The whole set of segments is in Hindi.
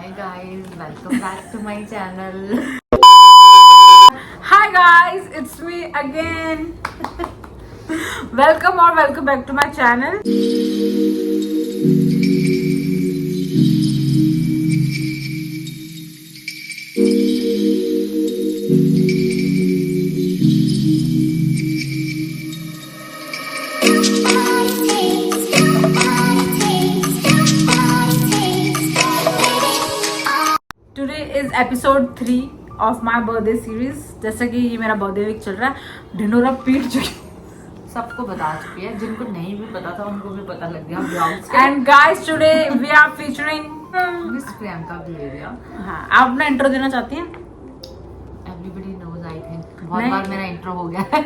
Hi guys, welcome back to my channel. Hi guys, it's me again. welcome back to my channel. Today is episode 3 of my birthday series. जैसा कि ये मेरा बर्थडे वीक चल रहा है, ढिंडोरा पीट चुकी सबको बता चुकी है, जिनको नहीं भी पता था उनको भी पता लग गया ब्लॉग्स के। And guys today we are featuring miss Priyanka Guleria. हाँ, आप अपना इंट्रो देना चाहती हैं? एवरीबॉडी नोज आई थिंक बहुत बार मेरा इंट्रो हो गया है।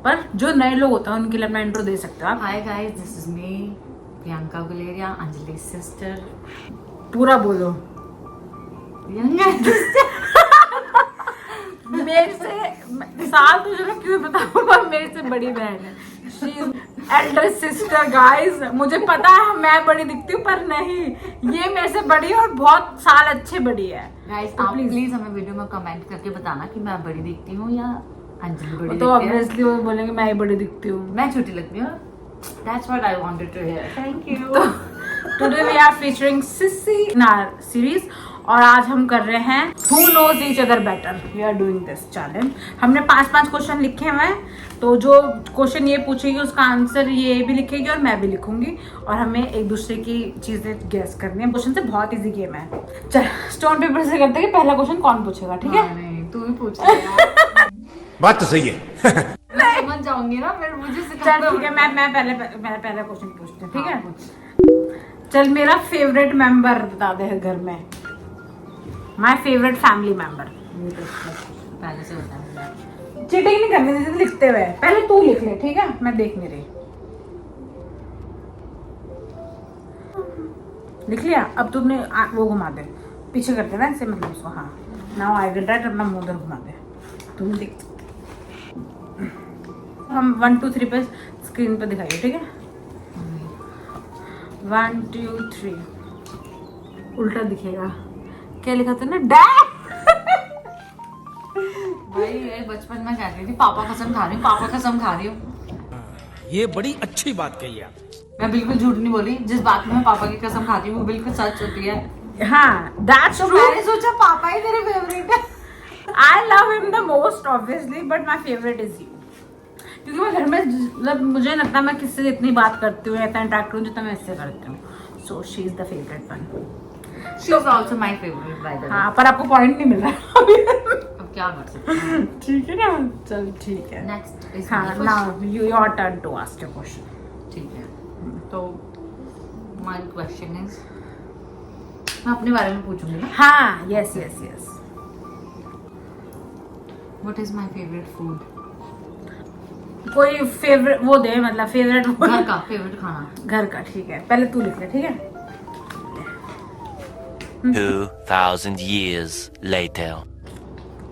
पर जो नए लोग होते हैं उनके लिए अपना इंट्रो दे सकते हो आप। Hi guys, this is me Priyanka Guleria, Anjali sister. पूरा बोलो। मेरे से साल तो चलो क्यों बताऊं, पर मेरे से बड़ी बहन है। She is Elder sister guys. मुझे पता है मैं बड़ी दिखती हूँ, पर नहीं, ये मेरे से बड़ी है और बहुत साल अच्छे बड़ी है। गाइस आप प्लीज हमें वीडियो में कमेंट करके बताना कि मैं बड़ी दिखती हूँ या अंजलि बड़ी तो दिखती है। ऑब्वियसली वो बोलेंगे मैं ही बड़ी दिखती हूँ, मैं छोटी लगती हूँ। That's what I wanted to hear. Thank you. Today we are featuring Sissy in our series और आज हम कर रहे हैं Who knows each other better. We are doing this challenge. हमने 5-5 क्वेश्चन लिखे हुए हैं, तो जो क्वेश्चन ये पूछेगी उसका आंसर ये भी लिखेगी और मैं भी लिखूंगी और हमें एक दूसरे की चीजें गेस करनी है। क्वेश्चन से बहुत इजी गेम है। चल स्टोन पेपर से करते हैं कि पहला क्वेश्चन कौन पूछेगा, ठीक है? नहीं, तू भी पूछ ले। बात तो सही है। मैं समझ जाऊंगी ना, फिर मुझे चल ठीक है, मैं पहला क्वेश्चन पूछती हूँ, ठीक है? चल मेरा फेवरेट मेंबर बता दे घर में, माय फेवरेट फैमिली मेंबर। पहले से बता। चीटिंग नहीं करनी थी लिखते हुए, पहले तू लिख ले, ठीक है? मैं देख नहीं रही। लिख लिया? अब तुमने वो घुमा दे, पीछे करते ना ऐसे, मतलब उसको। हाँ, नाउ आई विल राइट, अपना मुंह उधर घुमा दे, तुम देख सकते। हम 1 2 3 पे स्क्रीन पे दिखाइए, ठीक है? 1 2 3 उल्टा दिखेगा। क्या लिखा था ना? डैड। भाई ये बचपन में कहती थी पापा कसम खा रही हूँ, पापा कसम खा रही हूँ। ये बड़ी अच्छी बात कही आप। मैं बिल्कुल झूठ नहीं बोली, जिस बात में मैं पापा की कसम खाती हूँ वो बिल्कुल सच होती है। हाँ, that's तो true. मैंने सोचा पापा ही मेरे फेवरेट है। I love him the most obviously, but my favorite is you. क्योंकि मैं घर में मतलब मुझे नहीं लगता मैं किससे इतनी बात करती हूँ, इतना इंटरेक्ट करूँ जितना मैं इससे करती हूँ। So she is the favorite one. She is also my favorite by the way. हाँ, पर आपको पॉइंट नहीं मिल रहा अब क्या कर सकते हैं? ठीक है ना? चल ठीक है। Next is हाँ, my now question. your turn to ask your question. ठीक है, तो my question is, मैं अपने बारे में पूछूंगी ना। हाँ, yes. What is my favorite food? कोई फेवरेट वो दे, मतलब फेवरेट घर का फेवरेट खाना। घर का, ठीक है? पहले तू लिख ले, ठीक है? 2000 years later.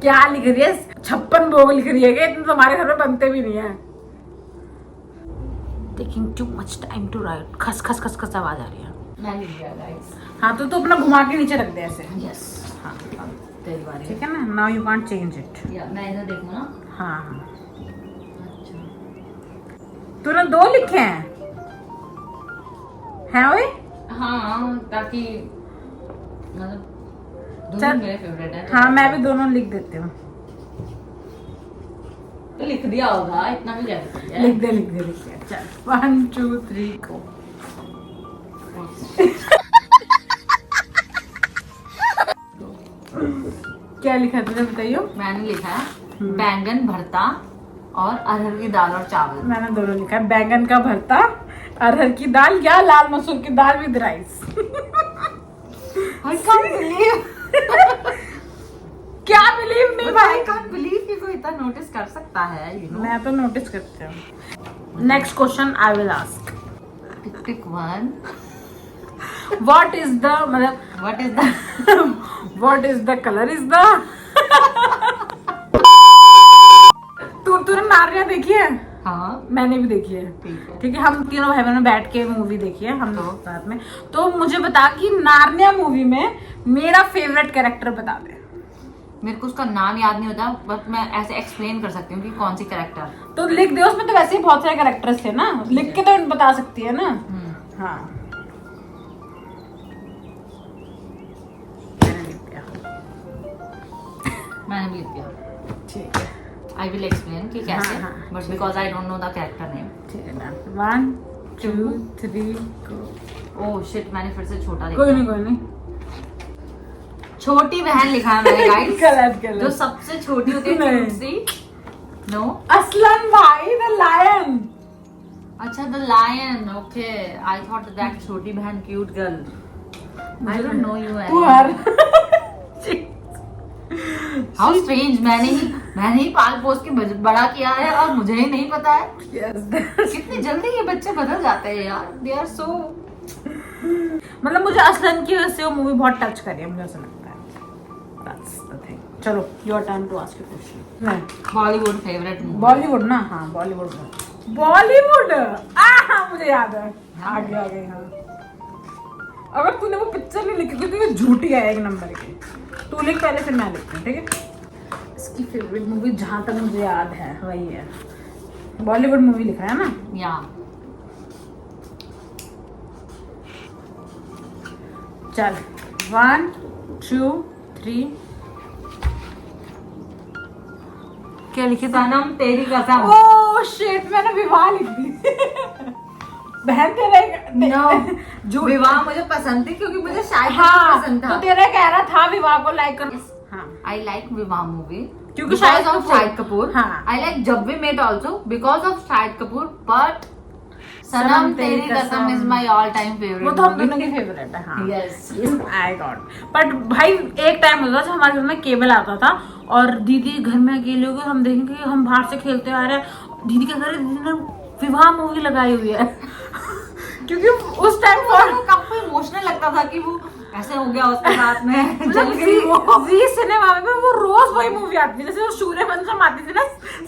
क्या लिख रही है? 56 भोग लिख रही है क्या? इतने तुम्हारे घर में बनते भी नहीं है। Taking too much time to write. खस खस खस खस आवाज आ रही है। मैं लिख दिया गाइस। हाँ, तो तू अपना घुमा के नीचे रख दे ऐसे। यस, हाँ अब तेरी बारी ठीक है ना? Now you can't change it. या मैं इधर देखूँ ना। हाँ, अच्छा, तूने 2 लिखे हैं ओए? हाँ ताकि मतलब दोनों चल। मेरे फेवरेट है। हाँ, मैं भी दोनों लिख देती हूँ। तो लिख दिया होगा, इतना भी क्या लिख दिया? लिख दे। चल 1 2 3 go. क्या लिखा तुमने बताइयो? मैंने लिखा है बैंगन भरता और अरहर की दाल और चावल। मैंने दोनों लिखा है, बैंगन का भरता, अरहर की दाल या लाल मसूर की दाल with rice. I can't believe. क्या बिलीव नहीं भाई? I can't believe कि कोई इतना नोटिस कर सकता है, you know. मैं तो नोटिस करती हूँ। Next question I will ask. Pick one. What is the मतलब What is the what is the colour is the तूने नारिया देखी है? हाँ मैंने भी देखी है। ठीक है, हम तीनों भाई बहनों बैठ के मूवी देखी है हम लोग साथ में। तो मुझे बता कि नार्निया मूवी में मेरा फेवरेट कैरेक्टर बता दे। मेरे को उसका नाम याद नहीं होता, बट मैं ऐसे एक्सप्लेन कर सकती हूँ कि कौन सी कैरेक्टर। तो लिख दे, उसमें तो वैसे ही बहुत सारे कैरेक्टर्स थे ना, लिख के तो बता सकती है ना। हाँ मैंने भी लिख दिया। ठीक है, आई विल एक्सप्लेन कि कैसे, हाँ, but because I don't know the character name. ठीक है ना। 1 2 3 गो। ओह शिट, मैंने फिर से छोटा कोई लिखा। नहीं छोटी बहन लिखा है मैंने गाइस। गलत जो सबसे छोटी होती है नहीं। cute सी। नो, असलन भाई द लायन। अच्छा the lion, okay. I thought that छोटी बहन cute girl. I don't know you to her how strange. मैंने ही पाल पोस के बड़ा किया है और मुझे ही नहीं पता है। कितनी जल्दी ये बच्चे बदल जाते हैं यार, दे आर सो। मतलब मुझे असलन की वजह से वो मूवी बहुत टच करी है, मुझे ऐसा लगता है। That's the thing. चलो your turn to ask your question. नहीं, बॉलीवुड फेवरेट मूवी। बॉलीवुड ना। हाँ बॉलीवुड मुझे याद है। आगे हाँ। अगर तूने वो पिक्चर नहीं लिखी तो ये झूठी है एक नंबर की। तू लिख पहले, फिर मैं लिखती हूँ, ठीक है। इसकी फेवरेट मूवी जहाँ तक मुझे याद है वही है। बॉलीवुड मूवी लिखा है ना। या चल 1 2 3। क्या लिखे था? सनम तेरी कसम। ओह शिट, मैंने विवाह लिख दी। बहन तेरे नो, जो विवाह मुझे पसंद थी क्योंकि मुझे शायद हाँ, पसंद था। तो तेरा कह रहा था विवाह को लाइक कर। हाँ आई लाइक विवाह मूवी क्योंकि शाहिद कपूर। हाँ। I like Jab We Met also because of Shahid Kapoor, but Sanam Teri Kasam is my all time favourite. वो तो हम दोनों की फेवरेट है। हाँ यस। I got. बट भाई एक टाइम होता था जब हमारे घर में केबल आता था और दीदी घर में अकेले हो गए, हम देखेंगे कि हम बाहर से खेलते आ रहे हैं, दीदी क्या करे, दीदी ने विवाह मूवी लगाई हुई है। क्योंकि उस टाइम काफी इमोशनल लगता था कि वो ऐसे हो गया उसके साथ में जल गई वो। जी सिनेमा में वो रोज वही मूवी आती थी, जैसे वो सूर्यवंशम आती थी ना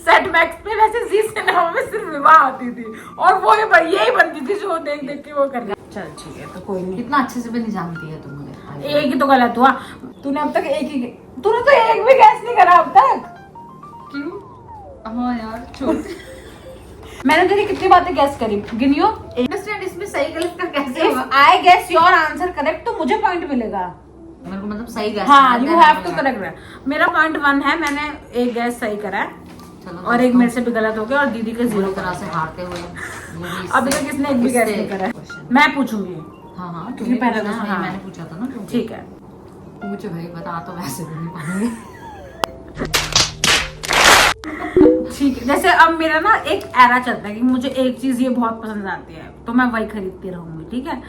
सेट मैक्स पे, वैसे जी सिनेमा में सिर्फ विवाह आती थी और वो यही बनती थी जो देख देख के वो कर लिया। चल ठीक है, तो कोई नहीं। इतना अच्छे से भी नहीं जानती है तुम मुझे। एक ही तो गलत हुआ। तूने अब तक तूने तो एक भी गैस नहीं करा अब तक। क्यों? हाँ यार छोड़। मैंने तेरी कितनी बातें गैस करी, गिनियो। अंडरस्टैंड, इसमें सही गलत का कैसे if I guess your answer correct तो मुझे पॉइंट मिलेगा। मेरे को मतलब सही गैस। हाँ यू हैव टू करेक्ट। मेरा पॉइंट 1 है, मैंने एक गैस सही करा है और एक मेरे से भी गलत हो गया और दीदी के पूरी 0 तरह से हारते हुए अभी तक किसने एक भी गैस नहीं करा है। मैं पूछूंगी। हाँ हाँ क्योंकि पहले तो हाँ, हाँ। मैंने पूछा था ना। ठीक है पूछो भाई, बता तो वैसे भी नहीं पाऊंगी। ठीक है। जैसे अब मेरा ना एक एरा चलता है कि मुझे एक चीज ये बहुत पसंद आती है तो मैं वही खरीदती रहूंगी, ठीक है।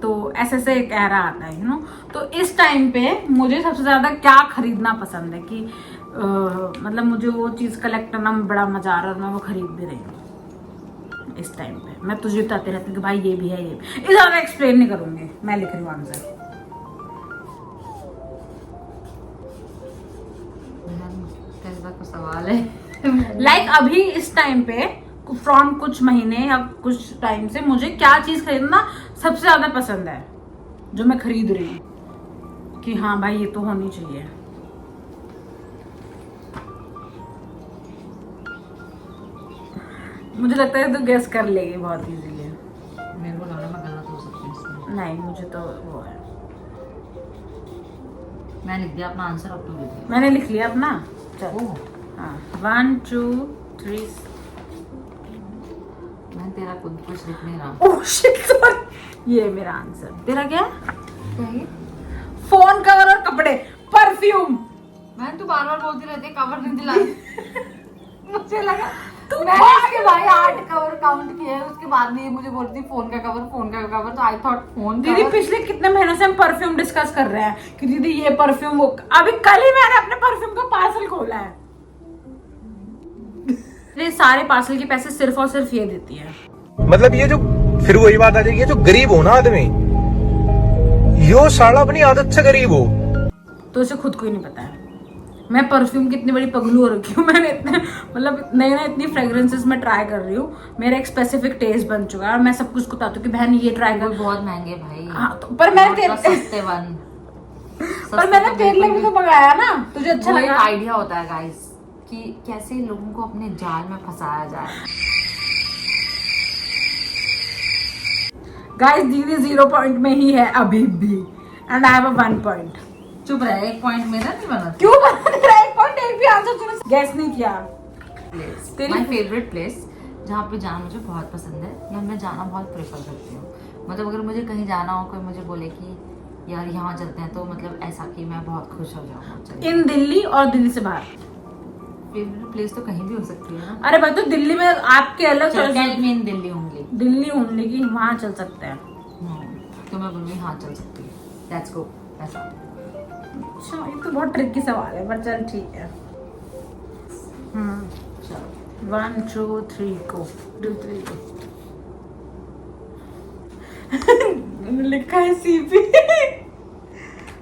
तो ऐसे से एक एरा आता है, यू नो। तो इस टाइम पे मुझे सबसे ज्यादा क्या खरीदना पसंद है कि मतलब मुझे वो चीज कलेक्ट करना में बड़ा मजा आ रहा है और मैं वो खरीद भी रही हूँ इस टाइम पे। मैं तुझे बताती रहती हूँ कि भाई ये भी है, ये भी। इस ज्यादा एक्सप्लेन नहीं करूंगी, मैं लिख रही हूँ आंसर। कैसा को सवाल है। लाइक अभी इस टाइम पे फ्रॉम कुछ महीने या कुछ टाइम से मुझे क्या चीज खरीदना सबसे ज्यादा पसंद है जो मैं खरीद रही हूँ कि हाँ भाई ये तो होनी चाहिए। मुझे लगता है तो गेस कर लेगी बहुत इजीली। मेरे को लग रहा है मैं गलत हो सकती हूँ इसमें। नहीं मुझे तो वो है। मैं लिख दिया अपना आंसर, अब तू लिख दे। मैंने लिख लिया अपना। चल ओह, हाँ 1 2 3। मैं तेरा कुछ लिख नहीं रहा। ओह शिट सॉरी, ये मेरा आंसर। तेरा क्या? कहीं फोन कवर और कपड़े, परफ्यूम। मैं तू बार बार बोलती रहती है कवर नहीं दिला। मुझे लगा तू मैंने इसके भाई 8 कवर काउंट किए, उसके बाद में ये मुझे बोलती फोन का कवर, तो आई थॉट फोन दीदी पिछले कितने महीनों से हम परफ्यूम डिस्कस कर रहे हैं कि दीदी ये परफ्यूम वो। अभी कल ही मैंने अपने परफ्यूम का पार्सल खोला है। ये सारे पार्सल के पैसे सिर्फ और सिर्फ ये देती है। मतलब ये जो फिर वही बात आ जाएगी, ये जो गरीब हो ना आदमी, यो साला अपनी आदत से गरीब हो। तो इसे खुद को ही नहीं पता है। मैं परफ्यूम की इतनी बड़ी पगलू हो रखी हूँ। मैंने इतने मतलब नई नई इतनी फ्रेग्रेंसेस में ट्राई कर रही हूँ। मेरा एक स्पेसिफिक टेस्ट बन चुका है और मैं सब कुछ को बताती हूँ कि बहन ये ट्राई कर। बहुत महंगे भाई। हाँ तो पर मैंने सस्ते वन पर मैंने तेरे लिए भी तो मंगाया ना, तुझे अच्छा वो लगा। एक आइडिया होता है गाइस कि कैसे लोगों को अपने जाल में फंसाया जाए। गाइस दीदी 0 पॉइंट में ही है अभी भी and I have a 1 point. चुप रहे, एक पॉइंट मेरा नहीं बना। क्यों बना तेरा 1 पॉइंट? एक भी आंसर तूने गैस नहीं किया। माय फेवरेट प्लेस जहाँ पे जाना मुझे बहुत पसंद है या मैं जाना बहुत प्रेफर करती हूँ। मतलब अगर मुझे कहीं जाना हो, कोई मुझे बोले कि यार यहाँ चलते हैं, तो मतलब ऐसा कि मैं बहुत खुश हो जाऊँ। इन दिल्ली और दिल्ली से बाहर फेवरेट प्लेस तो कहीं भी हो सकती है ना। अरे भाई तो दिल्ली में आपके अलग मीन दिल्ली होंगी, दिल्ली ओनली की वहाँ चल सकते हैं। तो मैं बोलूँगी हाँ चल सकती है, लेट्स गो ऐसा। अच्छा ये तो बहुत ट्रिकी सवाल है पर चल ठीक है। चलो 1 2 3 go 2 3 go। लिखा है सीपी।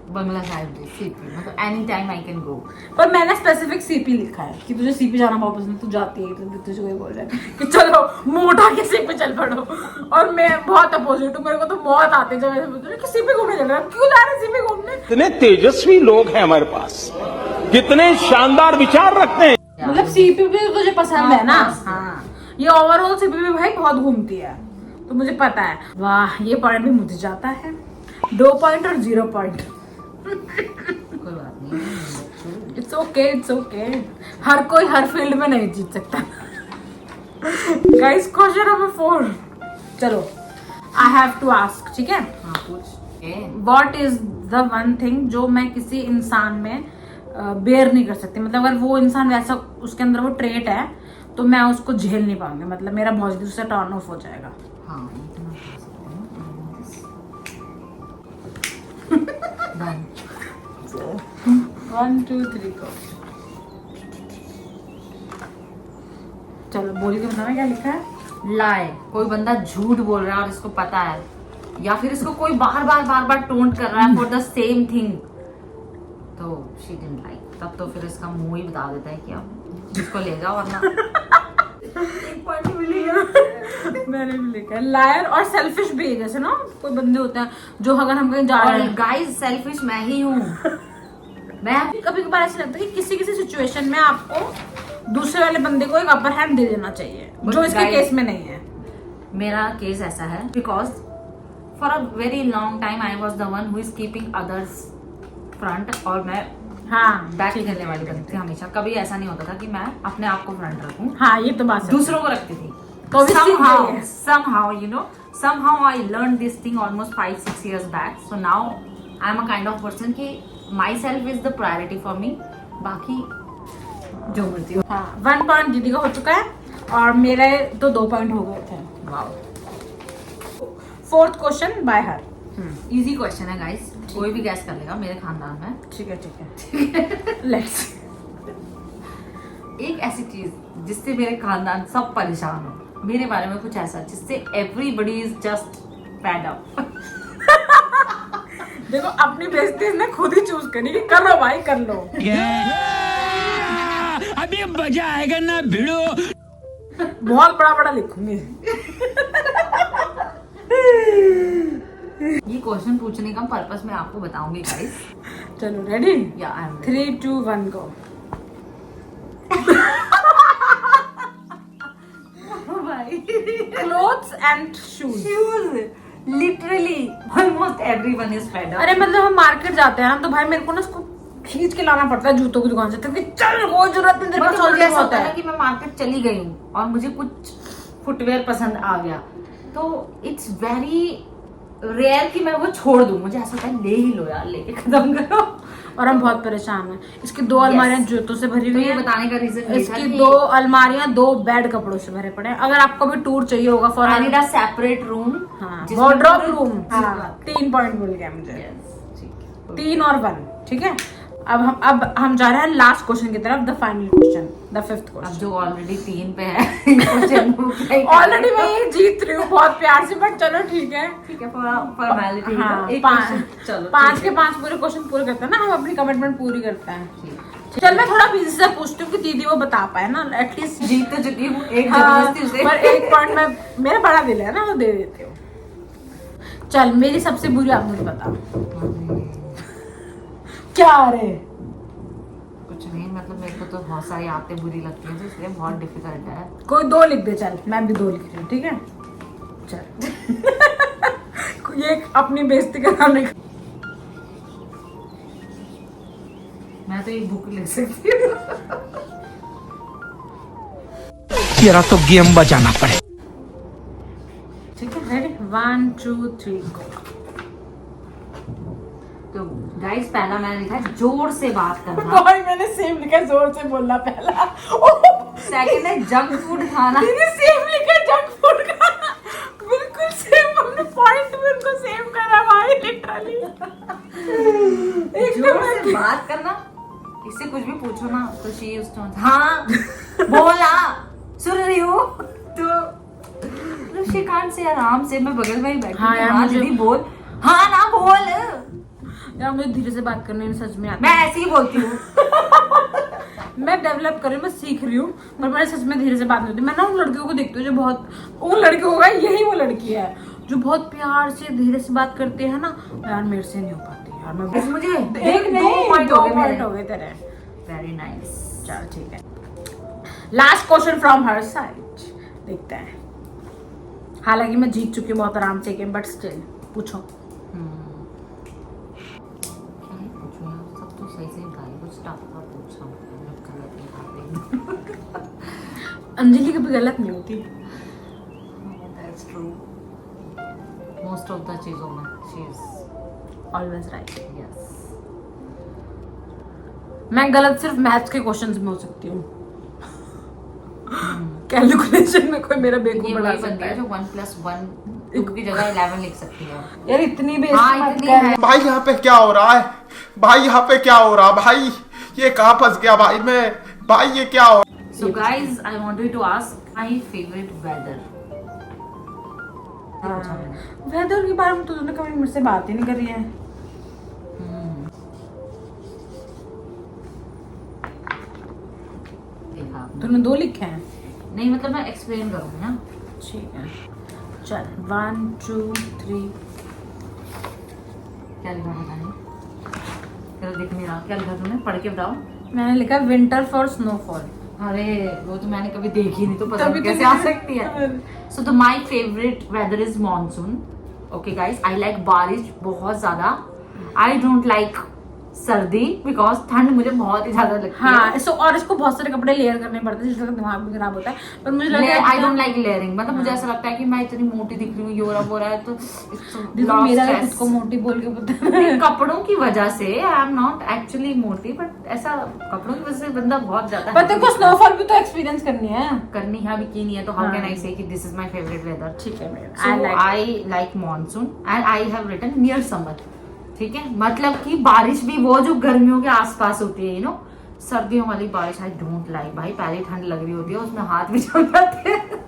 बंगला साहिब सीपी, मतलब any time I can go. पर मैंने स्पेसिफिक सीपी लिखा है कि तुझे सीपी जाना बहुत पसंद है, तू जाती है तो तुझे कोई बोल रहा है कि चलो मुंह उठा के सीपी चल पड़ो। और मैं बहुत अपोजिट हूँ, मेरे को तो बहुत आते जब ऐसे बोलते हैं कि सीपी घूमने चल रहा है, क्यों जा रहे हैं सीपी घूमने। कितने तेजस्वी लोग हैं हमारे पास, कितने शानदार विचार रखते हैं। मतलब सीपी भी तुझे पसंद है ना? हाँ। हाँ ये ओवरऑल सीपी भी भाई बहुत घूमती है तो मुझे पता है। वाह ये पॉइंट भी मुझे जाता है। 2 पॉइंट और 0 पॉइंट। कोई बात नहीं, इट्स ओके इट्स ओके। हर कोई हर फील्ड में नहीं जीत सकता। Guys question number 4। चलो आई हैव टू आस्क, ठीक है? हाँ पूछ। What is the one thing जो मैं किसी इंसान में बेयर नहीं कर सकती? मतलब अगर वो इंसान वैसा, उसके अंदर वो ट्रेट है तो मैं उसको झेल नहीं पाऊंगी, मतलब मेरा बहुत जल्दी उससे टर्न ऑफ हो जाएगा। हाँ इतना कर सकते हैं। 1 2 3 go। चलो बोल के बताना क्या लिखा है। लाए, कोई बंदा झूठ बोल रहा है और इसको पता है, या फिर इसको कोई बार बार टोंट कर रहा है फॉर द सेम थिंग, तो शी डिडंट लाइक। तब तो फिर इसका मुंह ही बता देता है कि अब इसको ले जाओ वरना। पॉइंट मिलेगा। मैंने भी लिखा है लायर और सेल्फिश भी है। जैसे ना कोई बंदे होते हैं जो अगर हम कहीं जा रहे हैं, गाइस सेल्फिश मैं ही हूँ। मैं कभी कभार ऐसा लगता है कि किसी किसी सिचुएशन में आपको दूसरे वाले बंदे को एक अपर हैंड दे देना चाहिए, जो इसके केस में नहीं है। मेरा केस ऐसा है because for a very long time I was the one who is keeping others front, और मैं हाँ बैक करने वाली बंदी थी हमेशा। कभी ऐसा नहीं होता था कि मैं अपने आप को फ्रंट रखूं, हाँ ये तो बात है। दूसरों को रखती थी। तो भी somehow I learned this thing almost 5-6 years back. So now I'm a kind of person कि myself is the priority for me. बाकी जो मर्जी हो। हाँ 1 पॉइंट दीदी का हो चुका है और मेरे तो 2 पॉइंट हो गए थे। Wow. 4th question by her. Easy question है गाइस, कोई भी गैस कर लेगा मेरे खानदान में। ठीक है लेट्स। एक ऐसी चीज जिससे मेरे खानदान सब परेशान हो, मेरे बारे में कुछ ऐसा जिससे everybody is just fed up. देखो अपनी बेइज्जती इसने खुद ही चूज करी, कर लो भाई कर लो। अभी मजा आएगा ना भिड़ो। बहुत बड़ा लिखूंगी। ये क्वेश्चन पूछने का पर्पस मैं आपको बताऊंगी गाइस। चलो रेडी? या I am 3 2 1 go. Clothes and shoes. Literally almost everyone is fed up. अरे मतलब हम मार्केट जाते हैं ना तो भाई मेरे को ना उसको खींच के लाना पड़ता है जूतों की दुकान से, क्योंकि चल कोई जरूरत नहीं, तेरे पास मतलब ऑलरेडी ऐसा होता होता है है। कि मैं मार्केट चली गई हूँ और मुझे कुछ फुटवेयर पसंद आ गया, तो इट्स वेरी रेयर कि मैं वो छोड़ दूं। मुझे ऐसा होता है ले ही लो यार, लेके खत्म करो। और हम बहुत परेशान हैं। इसकी 2 अलमारियां जूतों से भरी तो हुई ये हैं। बताने का रीजन इसकी 2 अलमारियां 2 बेड कपड़ों से भरे पड़े हैं। अगर आपको भी टूर चाहिए होगा for I need a separate room, wardrobe room. 3 point मिल गया मुझे। 3 और 1 ठीक है। अब हम जा रहे हैं लास्ट क्वेश्चन की तरफ, the final question, the 5th अब क्वेश्चन। जो ऑलरेडी 3 पे है। ऑलरेडी मैं ये जीत रही हूँ बहुत प्यार से, बट चलो ठीक है। ठीक है फॉर्मेलिटी। हाँ, चलो 5 के 5 पूरे क्वेश्चन पूरे करते हैं ना, हम अपनी कमिटमेंट पूरी करते हैं। चल मैं थोड़ा बिजी से पूछती हूँ कि दीदी वो बता पाए ना, एटलीस्ट जीत तो चुकी हूँ एक हाँ, जबरदस्ती उसे। पर एक पॉइंट में मेरा बड़ा दिल है ना, वो दे देती हूँ। चल मेरी सबसे बुरी आप मुझे बताओ। क्या रे? कुछ नहीं, मतलब मेरे को तो बहुत सारी आदतें बुरी लगती हैं, तो इसलिए बहुत डिफिकल्ट है। कोई 2 लिख दे, चल मैं भी 2 लिख रही हूँ, ठीक है? चल ये अपनी बेइज्जती कराने का। मैं तो एक बुक लिख सकती हूँ। तेरा तो गेम बजाना पड़े। ठीक है, रेडी? 1 2 3 गो। तो गाइस पहला मैंने लिखा है जोर से बात करना। भाई मैंने सेम लिखा है, जोर से बोलना पहला। सेकंड है जंक फूड खाना। मैंने सेम लिखा है, जंक फूड खाना। बिल्कुल सेम, हमने पॉइंट भी उनको सेम करा भाई, लिटरली। जोर से बात करना, इससे कुछ भी पूछो ना तो शी यूज्ड टू हाँ बोला सुन रही हो तो शी कांट से आराम से, मैं बगल में ही बैठी हाँ हूँ, यार, हाँ मुझे- दीदी बोल, हाँ ना बोल। यार मुझे धीरे से बात करने में सच में आता मैं ऐसे ही बोलती हूँ। है। मैं डेवलप कर रही हूँ, मैं सीख रही हूँ, पर मेरे सच में धीरे से बात नहीं होती। मैं ना उन लड़कियों को देखती हूँ जो बहुत, उन लड़कियों का यही वो लड़की है जो बहुत प्यार से धीरे से बात करती है ना, यार मेरे से नहीं हो पाती यार। मैं बस मुझे देख दो नहीं, पॉइंट 2 हो गए पॉइंट मेरे। हो गए तेरे। Very nice. चल ठीक है, last question from her side, देखते हैं। हालांकि मैं जीत चुकी हूँ बहुत आराम से गेम, बट स्टिल पूछो। सब तो सही से गाई, कुछ टफ का पूछा। अंजलि कभी गलत नहीं होती। That's true. Most of the चीजों में she is always right. yes. मैं गलत सिर्फ मैथ्स के क्वेश्चंस में हो सकती हूँ। कैलकुलेशन में कोई मेरा बेवकूफ ये बना वही सकता बनती है है जो 1+1 की जगह 11 लिख सकती है। यार, इतनी भी हाँ, मत इतनी कर। है। भाई यहाँ पे क्या हो रहा है? भाई यहाँ पे क्या हो रहा है? भाई ये कहाँ फंस गया भाई मैं? भाई ये क्या हो? So guys, I wanted to ask my favorite weather. Weather के बारे में तो तूने कभी मुझसे बात ही नहीं करी है। देखा आपने? तूने 2 लिखे हैं। नहीं मतलब मैं एक्सप्लेन करूंगी ना। ठीक है, चल 1 2 3। क्या लिखा पता नहीं, चलो दिख नहीं रहा। क्या लिखा तूने, पढ़ के बताओ। मैंने लिखा विंटर फॉर स्नोफॉल। अरे वो तो मैंने कभी देखी नहीं, तो तभी पसंद तो कैसे आ सकती है। सो तो my favourite weather is monsoon. Okay guys, I like बारिश बहुत ज्यादा। आई डोंट लाइक सर्दी बिकॉज ठंड मुझे बहुत ही ज्यादा लगती है। हाँ, सो और इसको बहुत सारे कपड़े लेयर करने पड़ते हैं जिससे दिमाग भी खराब होता है, पर मुझे लगता है आई डोंट लाइक लेयरिंग। मतलब मुझे ऐसा लगता है कि मैं इतनी मोटी दिख रही हूँ, ये हो रहा है, तो देखो मेरा खुद को मोटी बोल के पता है। कपड़ों की वजह से आई एम नॉट एक्चुअली मोटी, बट ऐसा कपड़ों की वजह से बंदा बहुत ज्यादा पर तेरे को स्नोफॉल भी तो एक्सपीरियंस करनी है। करनी है, अभी की नहीं है, तो हाउ हाँ। कैन आई से कि this is my favourite weather. ठीक है, So I like monsoon and I have written near summer. ठीक है, मतलब कि बारिश भी वो जो गर्मियों के आसपास होती है, यू नो, सर्दियों वाली बारिश आई डोंट लाइक। भाई पहले ठंड लग रही होती है, उसमें हाथ भी जल जाते हैं।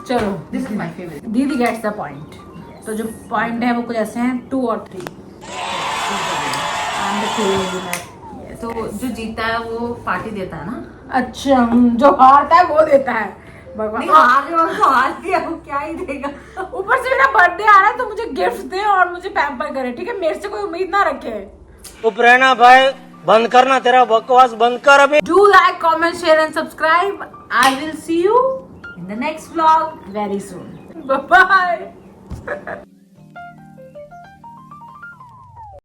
चलो, दिस इज माय फेवरेट। दीदी गेट्स द पॉइंट। तो जो पॉइंट है वो कुछ ऐसे हैं 2 और 3। तो जो जीता है वो पार्टी देता है ना। अच्छा, जो हारता है वो देता है। नहीं हार रहे हो तो हार दिया, वो क्या ही देगा। ऊपर से मेरा बर्थडे आ रहा है तो मुझे गिफ्ट दे और मुझे पैम्पर करे, ठीक है? मेरे से कोई उम्मीद ना रखे। चुप रहना भाई, बंद करना, तेरा बकवास बंद कर अभी। Do like, comment, share and subscribe. I will see you In the next vlog. very soon. Bye bye.